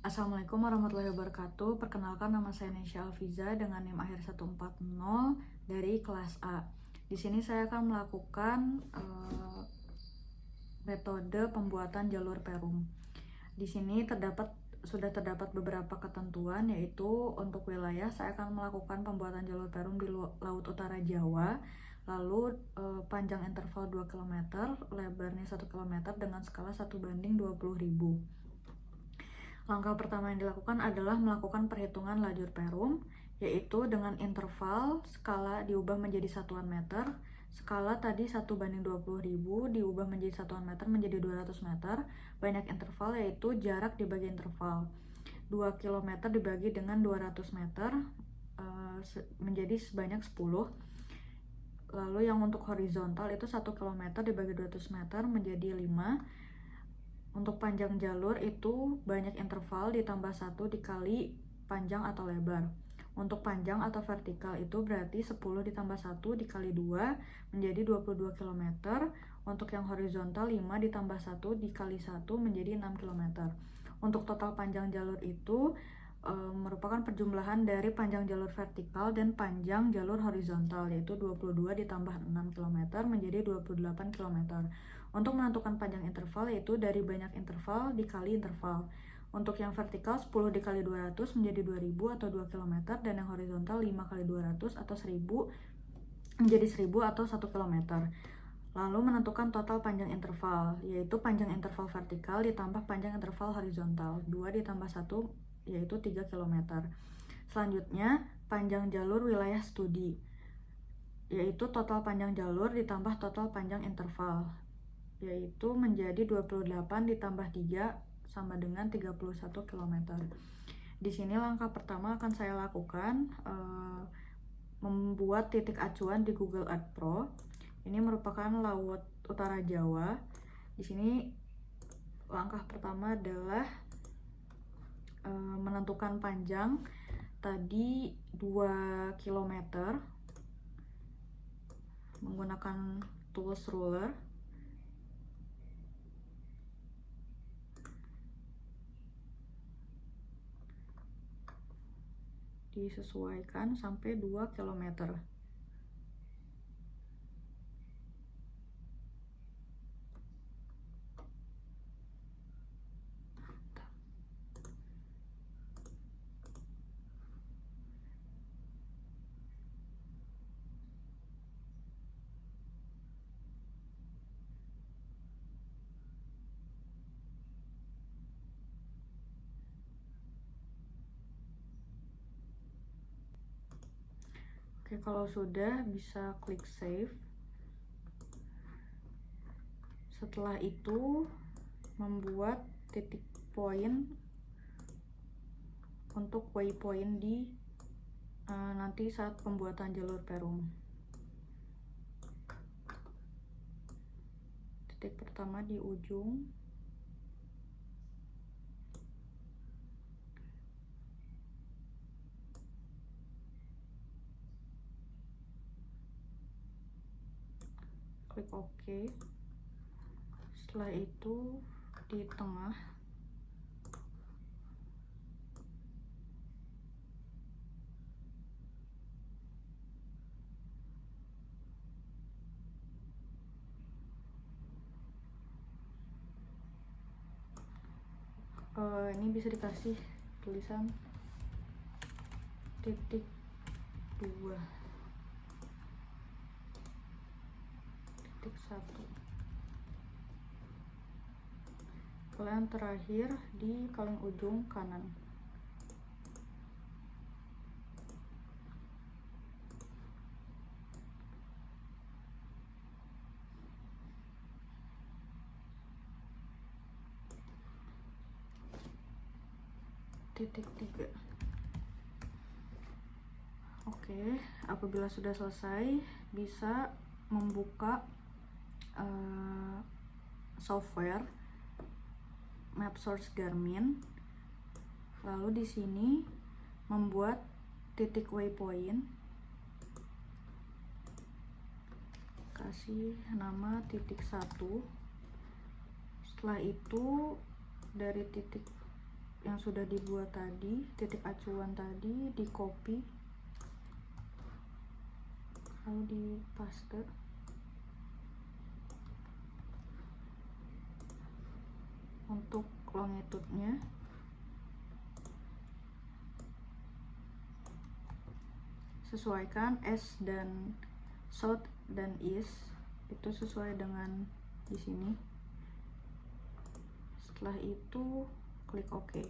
Assalamualaikum warahmatullahi wabarakatuh. Perkenalkan, nama saya Nesya Alfiza dengan NIM akhir 140 dari kelas A. Di sini saya akan melakukan metode pembuatan jalur perum. Di sini sudah terdapat beberapa ketentuan, yaitu untuk wilayah saya akan melakukan pembuatan jalur perum di Laut Utara Jawa. Lalu panjang interval 2 km, lebarnya 1 km dengan skala 1:20.000. Langkah pertama yang dilakukan adalah melakukan perhitungan lajur perum, yaitu dengan interval skala diubah menjadi satuan meter. Skala tadi 1:20.000 diubah menjadi satuan meter menjadi 200 meter. Banyak interval yaitu jarak dibagi interval. 2 km dibagi dengan 200 meter menjadi sebanyak 10. Lalu yang untuk horizontal itu 1 km dibagi 200 meter menjadi 5. Untuk panjang jalur itu banyak interval ditambah 1 dikali panjang atau lebar. Untuk panjang atau vertikal itu berarti 10 ditambah 1 dikali 2 menjadi 22 km. Untuk yang horizontal 5 ditambah 1 dikali 1 menjadi 6 km. Untuk total panjang jalur itu merupakan perjumlahan dari panjang jalur vertikal dan panjang jalur horizontal, yaitu 22 ditambah 6 km menjadi 28 km. Untuk menentukan panjang interval yaitu dari banyak interval dikali interval. Untuk yang vertikal 10 dikali 200 menjadi 2000 atau 2 km, dan yang horizontal 5 kali 200 atau 1000 menjadi 1000 atau 1 km. Lalu menentukan total panjang interval, yaitu panjang interval vertikal ditambah panjang interval horizontal. 2 ditambah 1 yaitu 3 km. Selanjutnya, panjang jalur wilayah studi, yaitu total panjang jalur ditambah total panjang interval, yaitu menjadi 28 ditambah 3 sama dengan 31 km. Di sini langkah pertama akan saya lakukan membuat titik acuan di Google Earth Pro. Ini merupakan Laut Utara Jawa. Di sini langkah pertama adalah menentukan panjang tadi 2 km menggunakan tools ruler. Disesuaikan sampai 2 km. Oke, kalau sudah bisa klik save. Setelah itu membuat titik poin untuk waypoint di nanti saat pembuatan jalur perum. Titik pertama di ujung, klik OK. Setelah itu di tengah, ini bisa dikasih tulisan titik 2, titik 1. Kalian terakhir di paling ujung kanan. Titik 3. Oke, apabila sudah selesai, bisa membuka software Map Source Garmin. Lalu di sini membuat titik waypoint, kasih nama titik 1. Setelah itu dari titik yang sudah dibuat tadi, titik acuan tadi, di copy lalu di paste. Untuk longitude-nya sesuaikan S dan south dan east itu sesuai dengan di sini. Setelah itu klik OK.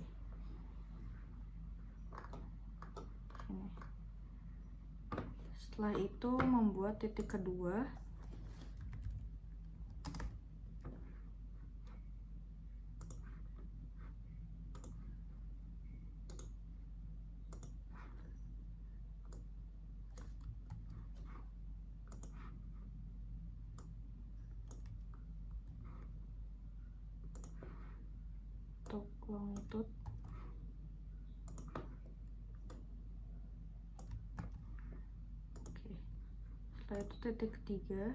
Sini. Setelah itu membuat titik kedua. Untuk longitude oke. Setelah itu titik ketiga.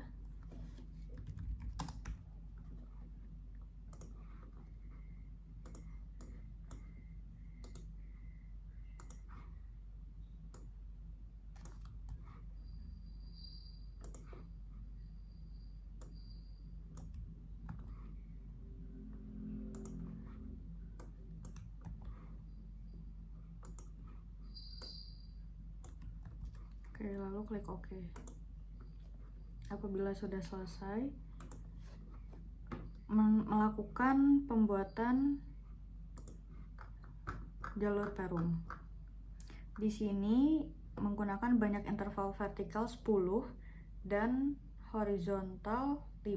Oke, lalu klik OK. Apabila sudah selesai, melakukan pembuatan jalur perum. Di sini menggunakan banyak interval vertikal 10 dan horizontal 5.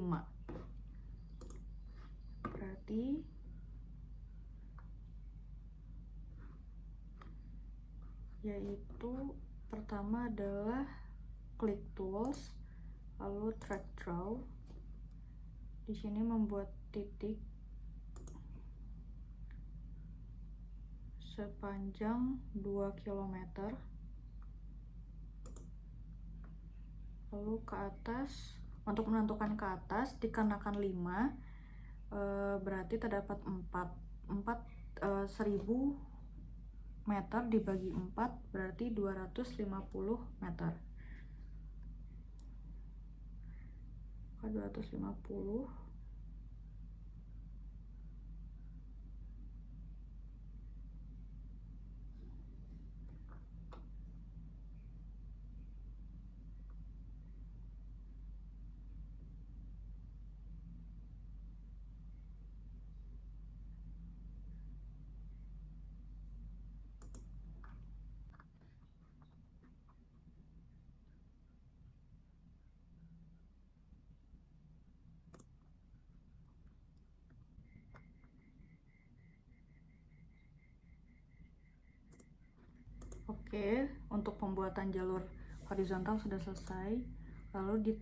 Berarti yaitu pertama adalah klik tools, lalu track draw. Di sini membuat titik sepanjang 2 km. Lalu ke atas, untuk menentukan ke atas dikenakan 5, berarti terdapat 1000 meter dibagi 4 berarti 250 meter. 250 Oke, untuk pembuatan jalur horizontal sudah selesai. Lalu di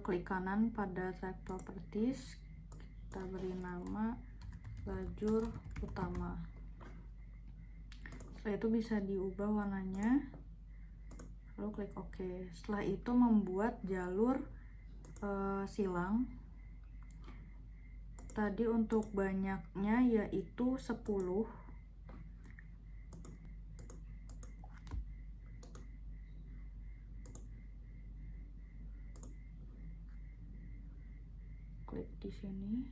klik kanan pada track properties, kita beri nama lajur utama. Setelah itu bisa diubah warnanya, lalu klik OK. Setelah itu membuat jalur silang. Tadi untuk banyaknya yaitu 10. Klik di sini.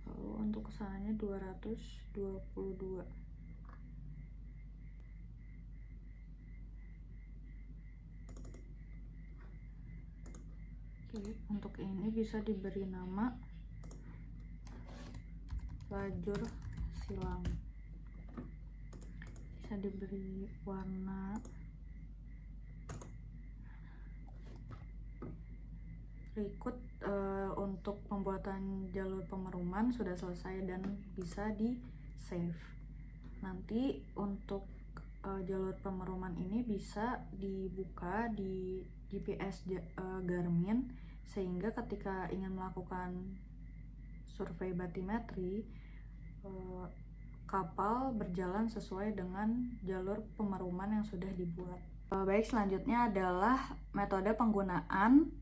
Lalu untuk kesananya 222. Oke, untuk ini bisa diberi nama lajur silang. Bisa diberi warna berikut. Untuk pembuatan jalur pemeruman sudah selesai dan bisa di save. Nanti untuk jalur pemeruman ini bisa dibuka di GPS Garmin, sehingga ketika ingin melakukan survei batimetri kapal berjalan sesuai dengan jalur pemeruman yang sudah dibuat. Baik, selanjutnya adalah metode penggunaan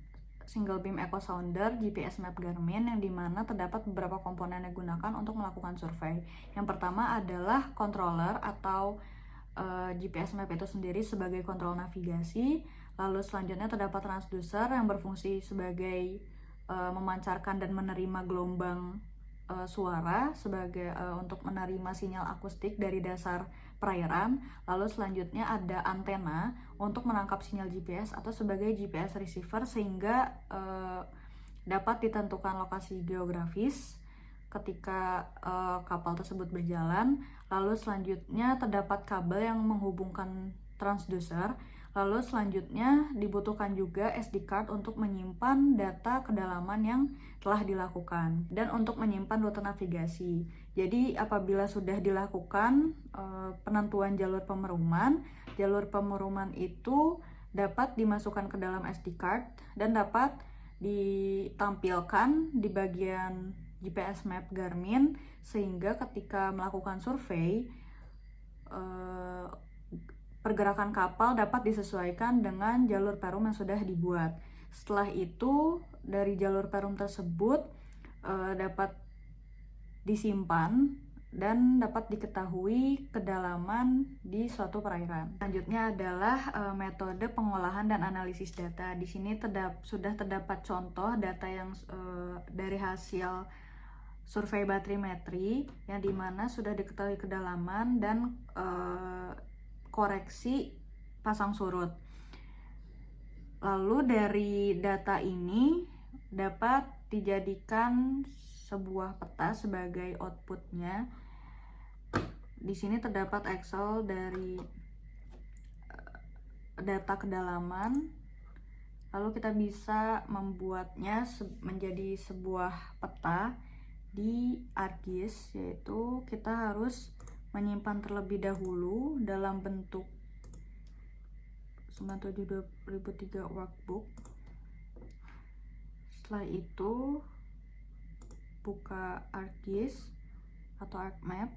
single beam echo sounder GPS map Garmin, yang dimana terdapat beberapa komponen yang digunakan untuk melakukan survei. Yang pertama adalah controller atau GPS map itu sendiri sebagai kontrol navigasi. Lalu selanjutnya terdapat transducer yang berfungsi sebagai memancarkan dan menerima gelombang suara sebagai untuk menerima sinyal akustik dari dasar perairan. Lalu selanjutnya ada antena untuk menangkap sinyal GPS atau sebagai GPS receiver, sehingga dapat ditentukan lokasi geografis ketika kapal tersebut berjalan. Lalu selanjutnya terdapat kabel yang menghubungkan transducer. Lalu selanjutnya dibutuhkan juga SD card untuk menyimpan data kedalaman yang telah dilakukan dan untuk menyimpan rute navigasi. Jadi apabila sudah dilakukan penentuan jalur pemeruman itu dapat dimasukkan ke dalam SD card dan dapat ditampilkan di bagian GPS map Garmin, sehingga ketika melakukan survei pergerakan kapal dapat disesuaikan dengan jalur perum yang sudah dibuat. Setelah itu dari jalur perum tersebut dapat disimpan dan dapat diketahui kedalaman di suatu perairan. Selanjutnya adalah metode pengolahan dan analisis data. Di sini sudah terdapat contoh data yang dari hasil survei batrimetri, yang dimana sudah diketahui kedalaman dan koreksi pasang surut. Lalu dari data ini dapat dijadikan sebuah peta sebagai outputnya. Di sini terdapat Excel dari data kedalaman. Lalu kita bisa membuatnya menjadi sebuah peta di ArcGIS, yaitu kita harus menyimpan terlebih dahulu dalam bentuk 97/2003 workbook. Setelah itu buka ArcGIS atau ArcMap,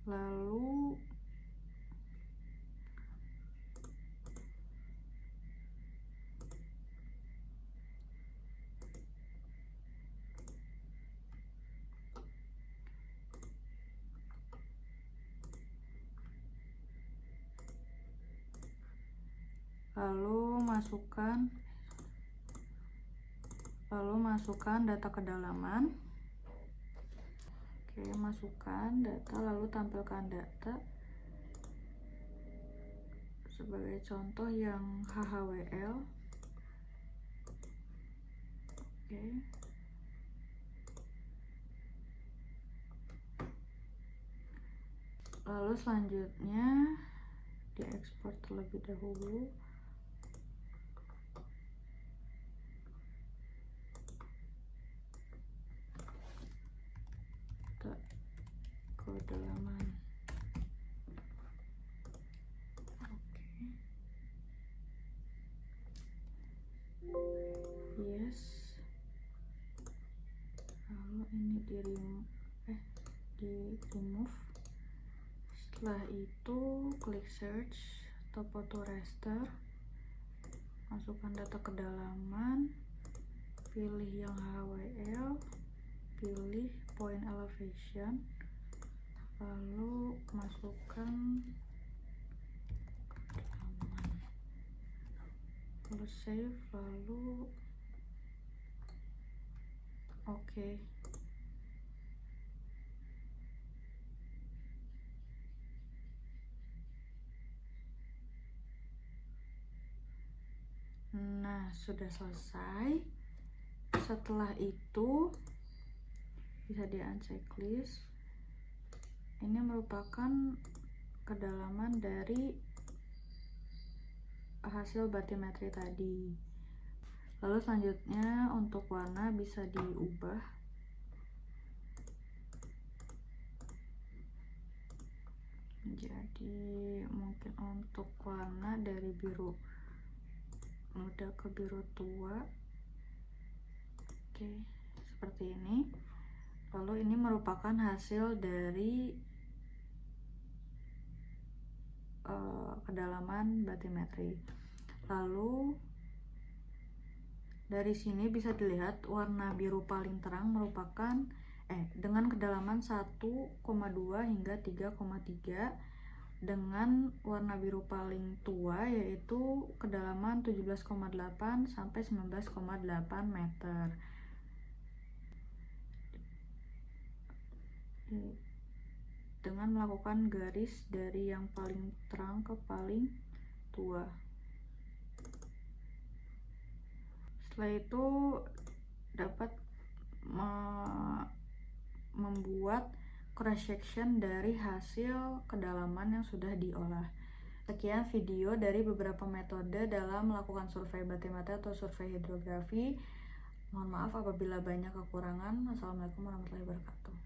lalu masukkan data kedalaman. Oke, masukkan data, lalu tampilkan data. Sebagai contoh yang HHWL. Oke. Lalu selanjutnya diekspor terlebih dahulu. Kedalaman. Oke. Yes. Lalu ini di remove. Setelah itu klik search atau foto raster, masukkan data kedalaman, pilih yang HWL, pilih point elevation, lalu masukkan kedalaman, lalu save, lalu oke. Nah, sudah selesai. Setelah itu bisa di-unchecklist. Ini merupakan kedalaman dari hasil batimetri tadi. Lalu selanjutnya untuk warna bisa diubah. Jadi mungkin untuk warna dari biru muda ke biru tua. Oke, seperti ini. Lalu ini merupakan hasil dari kedalaman batimetri. Lalu dari sini bisa dilihat warna biru paling terang merupakan dengan kedalaman 1,2 hingga 3,3, dengan warna biru paling tua yaitu kedalaman 17,8 sampai 19,8 meter. Dengan melakukan garis dari yang paling terang ke paling tua. Setelah itu dapat membuat cross section dari hasil kedalaman yang sudah diolah. Sekian video dari beberapa metode dalam melakukan survei batimetri atau survei hidrografi. Mohon maaf apabila banyak kekurangan. Wassalamualaikum warahmatullahi wabarakatuh.